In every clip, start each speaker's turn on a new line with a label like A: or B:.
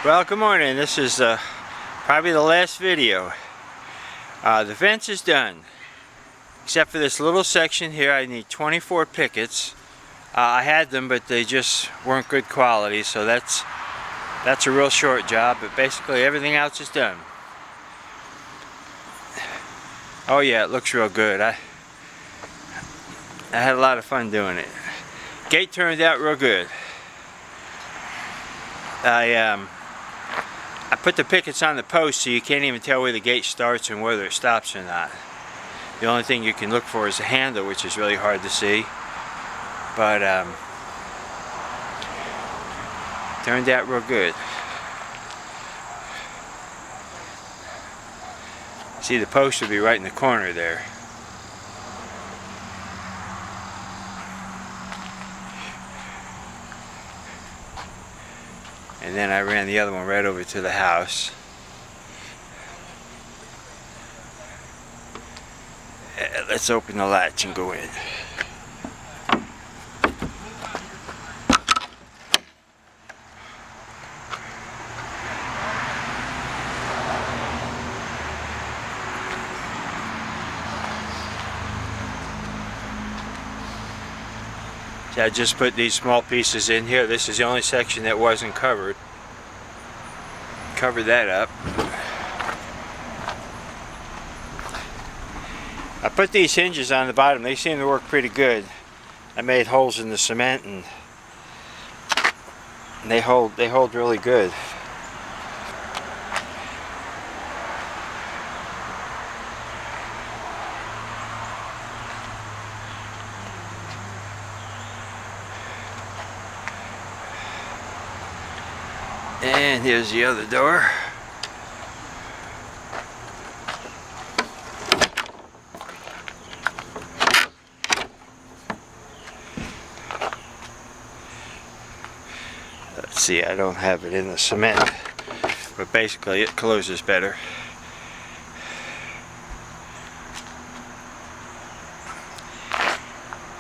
A: Well, good morning. This is probably the last video. The fence is done. Except for this little section here, I need 24 pickets. I had them, but they just weren't good quality, so that's a real short job, but basically everything else is done. Oh yeah, it looks real good. I had a lot of fun doing it. Gate turned out real good. I put the pickets on the post so you can't even tell where the gate starts and whether it stops or not. The only thing you can look for is the handle, which is really hard to see. But turned out real good. See, the post would be right in the corner there. And then I ran the other one right over to the house. Let's open the latch and go in. So I just put these small pieces in here. This is the only section that wasn't covered. Cover that up. I put these hinges on the bottom. They seem to work pretty good. I made holes in the cement and they hold really good. And here's the other door. Let's see, I don't have it in the cement, but basically it closes better.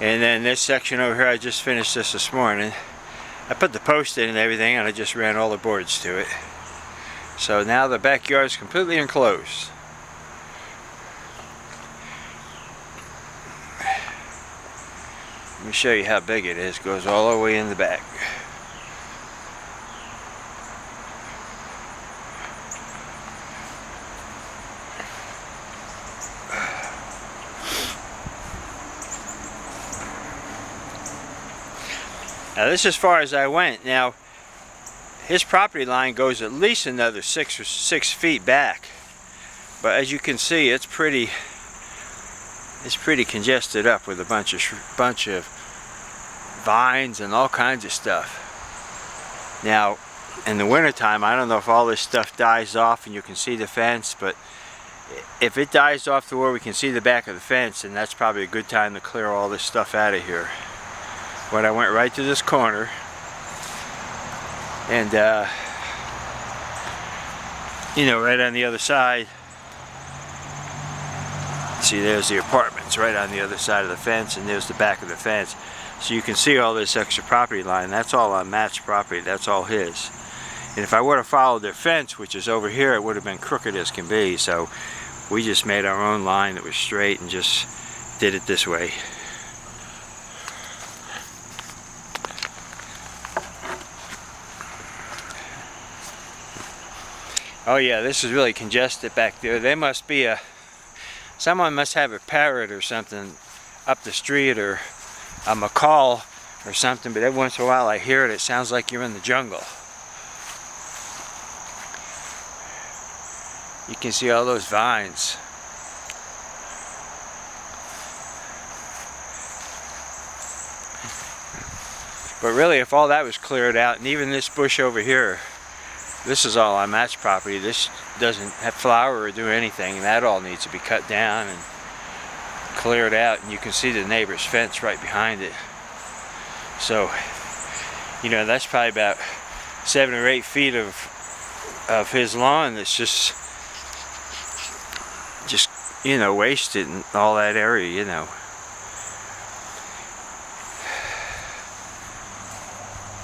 A: And then this section over here, I just finished this morning. I put the post in and everything, and I just ran all the boards to it. So now the backyard is completely enclosed. Let me show you how big it is. It goes all the way in the back. Now this is as far as I went. Now his property line goes at least another 6 feet back, but as you can see, it's pretty congested up with a bunch of vines and all kinds of stuff. Now in the wintertime, I don't know if all this stuff dies off and you can see the fence, but if it dies off to where we can see the back of the fence, then that's probably a good time to clear all this stuff out of here. But I went right to this corner, and you know, right on the other side, see, there's the apartments right on the other side of the fence, and there's the back of the fence. So you can see all this extra property line. That's all on Matt's property. That's all his. And if I would have followed their fence, which is over here, it would have been crooked as can be. So we just made our own line that was straight and just did it this way. Oh yeah, this is really congested back there. There must be someone must have a parrot or something up the street, or a macaw or something, but every once in a while I hear it. It sounds like you're in the jungle. You can see all those vines. But really, if all that was cleared out, and even this bush over here, this is all on Matt's property. This doesn't have flower or do anything, and that all needs to be cut down and cleared out. And you can see the neighbor's fence right behind it. So, you know, that's probably about 7 or 8 feet of his lawn that's just you know, wasted in all that area, you know.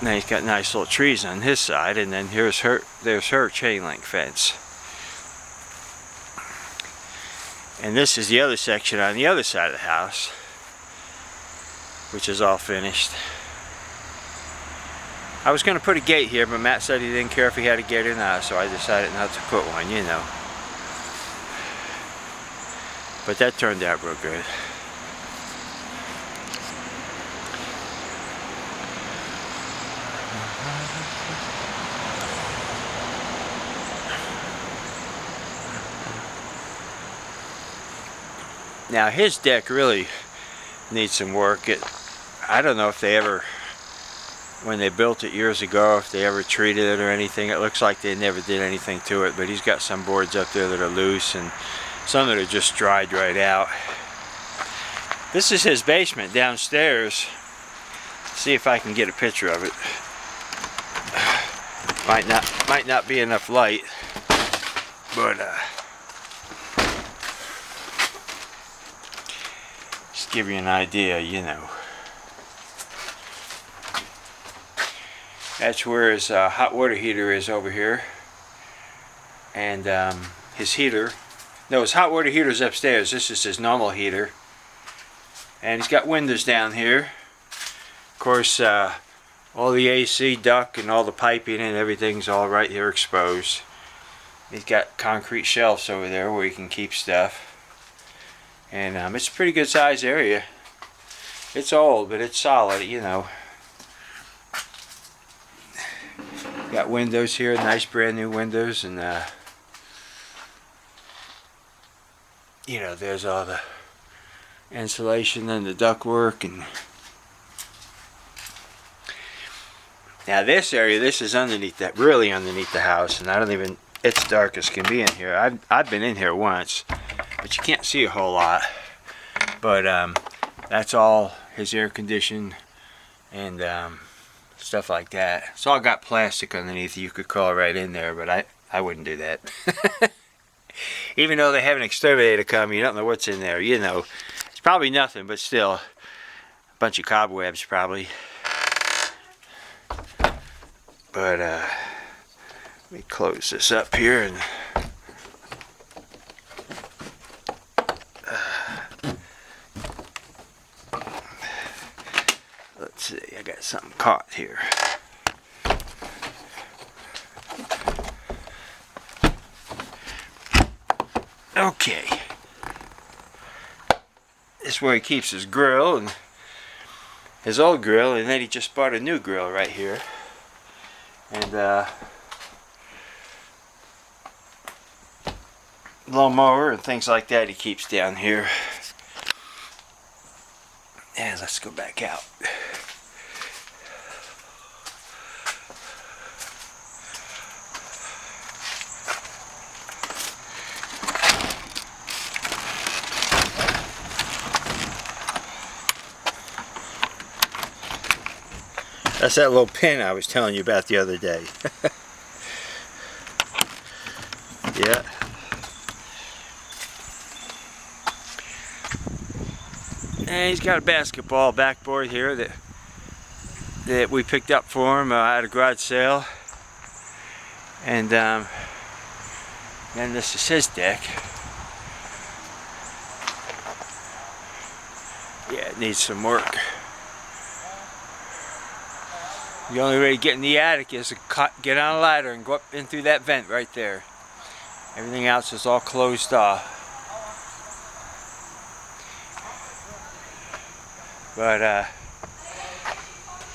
A: Now he's got nice little trees on his side, and then there's her chain link fence. And this is the other section on the other side of the house, which is all finished. I was going to put a gate here, but Matt said he didn't care if he had a gate or not, so I decided not to put one, you know. But that turned out real good. Now his deck really needs some work. I don't know if they ever, when they built it years ago, if they ever treated it or anything. It looks like they never did anything to it, but he's got some boards up there that are loose and some that are just dried right out. This is his basement downstairs. See if I can get a picture of it. Might not be enough light, but just give you an idea, you know. That's where his hot water heater is over here, and his heater. No, his hot water heater is upstairs. This is his normal heater, and he's got windows down here. Of course, all the AC duct and all the piping and everything's all right here exposed. He's got concrete shelves over there where he can keep stuff, and it's a pretty good size area. It's old, but it's solid, you know. Got windows here, nice brand new windows, and you know, there's all the insulation and the ductwork. And now this area, this is underneath that, really underneath the house, and I don't even, it's dark as can be in here. I've been in here once, but you can't see a whole lot. But that's all his air conditioning and stuff like that. It's all got plastic underneath. You could crawl right in there, but I wouldn't do that. Even though they have an exterminator come, you don't know what's in there. You know, it's probably nothing, but still, a bunch of cobwebs probably. But let me close this up here and let's see, I got something caught here. Okay. This is where he keeps his grill, and his old grill, and then he just bought a new grill right here. And lawnmower and things like that he keeps down here. And let's go back out. That's that little pin I was telling you about the other day. Yeah. And he's got a basketball backboard here that we picked up for him at a garage sale. And then this is his deck. Yeah, it needs some work. The only way to get in the attic is to get on a ladder and go up in through that vent right there. Everything else is all closed off. But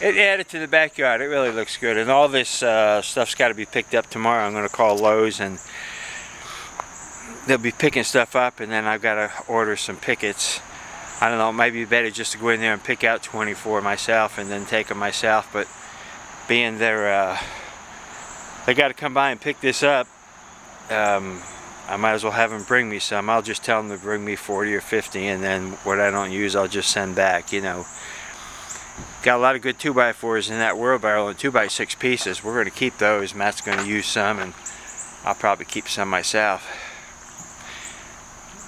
A: it added to the backyard. It really looks good. And all this stuff's got to be picked up tomorrow. I'm going to call Lowe's and they'll be picking stuff up, and then I've got to order some pickets. I don't know, it might be better just to go in there and pick out 24 myself and then take them myself, but being there, they got to come by and pick this up. I might as well have them bring me some. I'll just tell them to bring me 40 or 50, and then what I don't use I'll just send back, you know. Got a lot of good 2x4s in that wheelbarrow and 2x6 pieces. We're going to keep those. Matt's going to use some, and I'll probably keep some myself.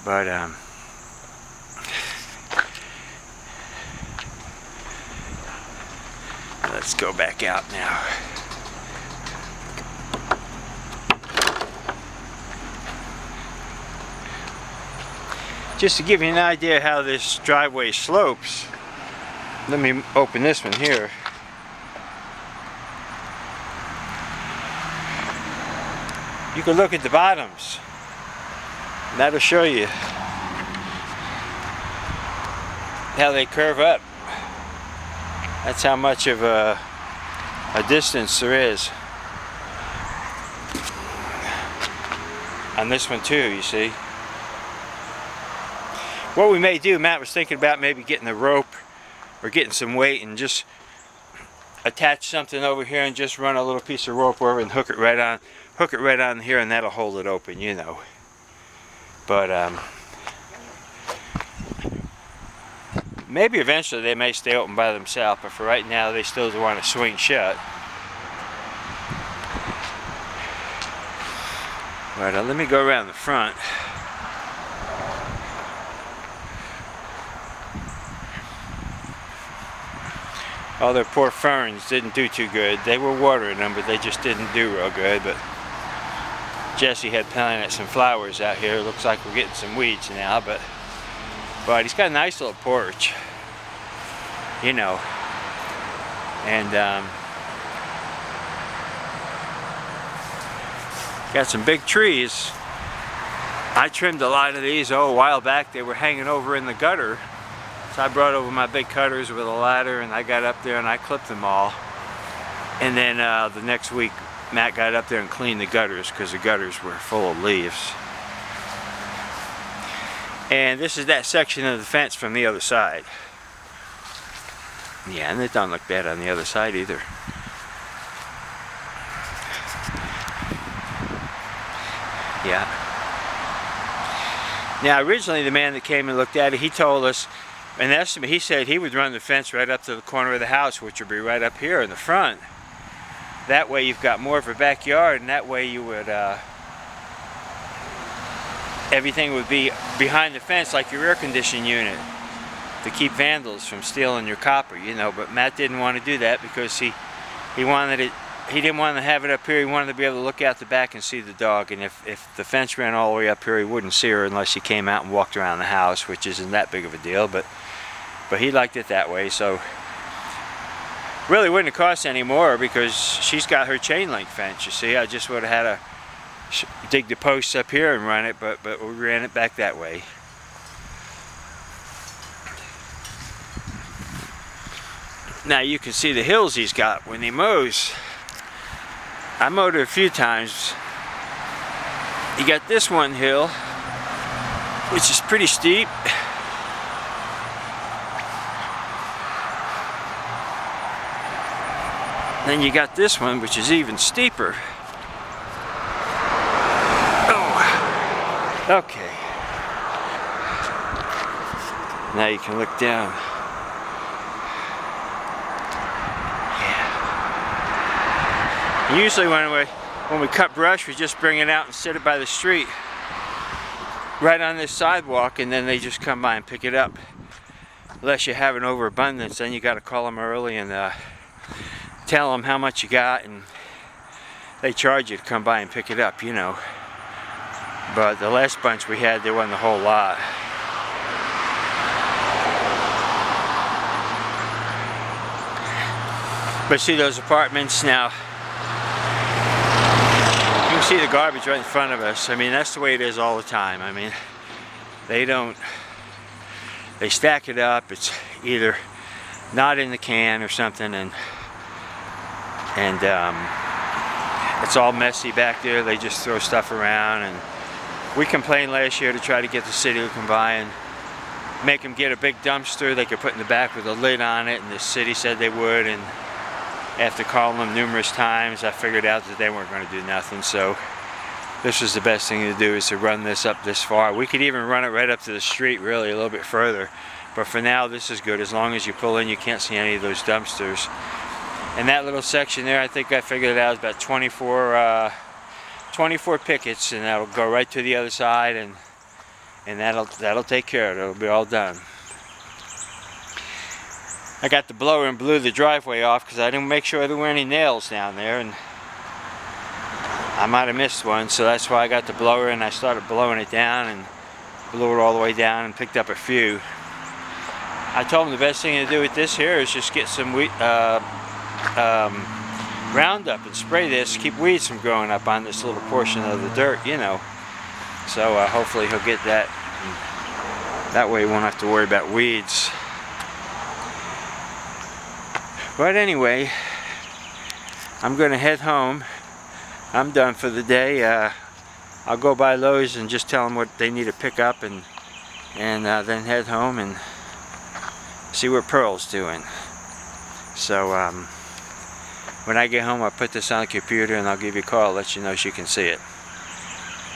A: But Let's go back out now. Just to give you an idea how this driveway slopes, let me open this one here. You can look at the bottoms. That'll show you how they curve up. That's how much of a distance there is on this one too, you see. What we may do, Matt was thinking about maybe getting a rope or getting some weight and just attach something over here and just run a little piece of rope over and hook it right on here, and that'll hold it open, you know. But maybe eventually they may stay open by themselves, but for right now they still want to swing shut. But let me go around the front. All their poor ferns didn't do too good. They were watering them, but they just didn't do real good. But Jesse had planted some flowers out here. It looks like we're getting some weeds now, but he's got a nice little porch, you know. And got some big trees. I trimmed a lot of these a while back. They were hanging over in the gutter. So I brought over my big cutters with a ladder, and I got up there and I clipped them all. And then the next week, Matt got up there and cleaned the gutters because the gutters were full of leaves. And this is that section of the fence from the other side. Yeah, and it don't look bad on the other side either. Yeah. Now originally the man that came and looked at it, he told us an estimate. He said he would run the fence right up to the corner of the house, which would be right up here in the front. That way you've got more of a backyard, and that way you would everything would be behind the fence like your air conditioning unit to keep vandals from stealing your copper, you know. But Matt didn't want to do that because he wanted it. He didn't want to have it up here. He wanted to be able to look out the back and see the dog. And if the fence ran all the way up here, he wouldn't see her unless she came out and walked around the house, which isn't that big of a deal. But he liked it that way. So really wouldn't have cost any more because she's got her chain link fence. You see, I just would have had to dig the posts up here and run it, but we ran it back that way. Now you can see the hills he's got when he mows. I mowed it a few times. You got this one hill, which is pretty steep. Then you got this one, which is even steeper. Oh, okay. Now you can look down. Usually when we cut brush, we just bring it out and sit it by the street, right on this sidewalk, and then they just come by and pick it up. Unless you have an overabundance, then you got to call them early and tell them how much you got, and they charge you to come by and pick it up, you know. But the last bunch we had, there wasn't a whole lot. But see those apartments now. You can see the garbage right in front of us. I mean, that's the way it is all the time. I mean, they stack it up. It's either not in the can or something, and it's all messy back there. They just throw stuff around, and we complained last year to try to get the city to come by and make them get a big dumpster they could put in the back with a lid on it, and the city said they would, and after calling them numerous times, I figured out that they weren't going to do nothing. So this was the best thing to do, is to run this up this far. We could even run it right up to the street, really, a little bit further. But for now, this is good. As long as you pull in, you can't see any of those dumpsters. And that little section there, I think I figured it out, is about 24 pickets, and that'll go right to the other side, and that'll take care of it. It'll be all done. I got the blower and blew the driveway off because I didn't make sure there were any nails down there, and I might have missed one, so that's why I got the blower and I started blowing it down and blew it all the way down and picked up a few. I told them the best thing to do with this here is just get some Roundup and spray this, keep weeds from growing up on this little portion of the dirt, you know. So hopefully he'll get that. That way he won't have to worry about weeds. But anyway, I'm going to head home. I'm done for the day. I'll go by Lowe's and just tell them what they need to pick up, and then head home and see what Pearl's doing. So when I get home, I'll put this on the computer and I'll give you a call, let you know she can see it.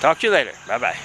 A: Talk to you later. Bye-bye.